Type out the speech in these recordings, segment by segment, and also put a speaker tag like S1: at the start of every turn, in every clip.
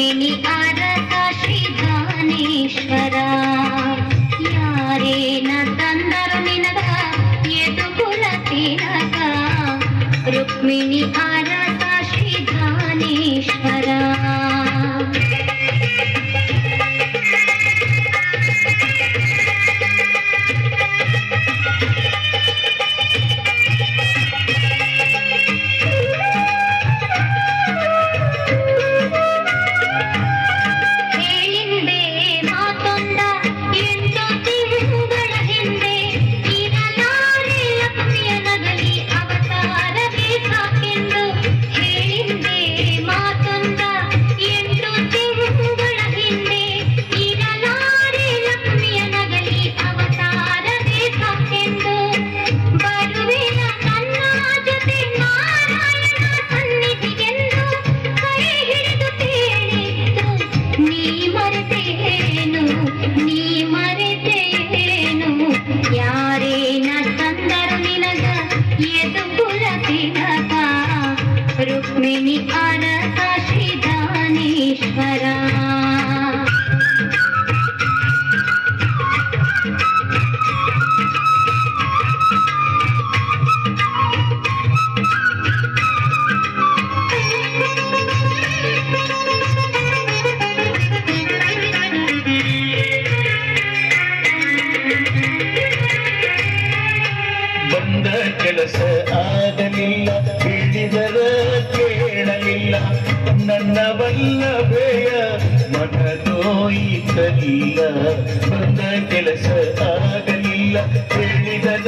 S1: ರುಕ್ಮಿಣಿ ಅರಸ ಶ್ರೀಧಾನೇಶ್ವರ ಯಾರೇನ ತಂದರು ನಿನಗ ಯದುಕುಲ ತಿಲಕ ರುಕ್ಮಿಣಿ ಅರಸ ಶ್ರೀಧಾನೇಶ್ವರ ರುಕ್ಮಿಣಿ ಅರಸ ಶ್ರೀಧಾನೇಶ್ವರ
S2: ಬಂದ ಕೆಲಸ ಆಗಲಿಲ್ಲ ಹೇಳಿದರ ಕೇಳಲಿಲ್ಲ ನನ್ನ ವಲ್ಲಭೆಯ ಮನದೋಯಿತಲಿಲ್ಲ ಬಂದ ಕೆಲಸ ಆಗಲಿಲ್ಲ ಹೇಳಿದರ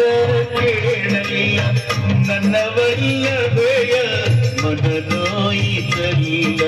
S2: ಕೇಳಲಿಲ್ಲ ನನ್ನ ವಲ್ಲಭೆಯ ಮನದೋಯಿತಲಿಲ್ಲ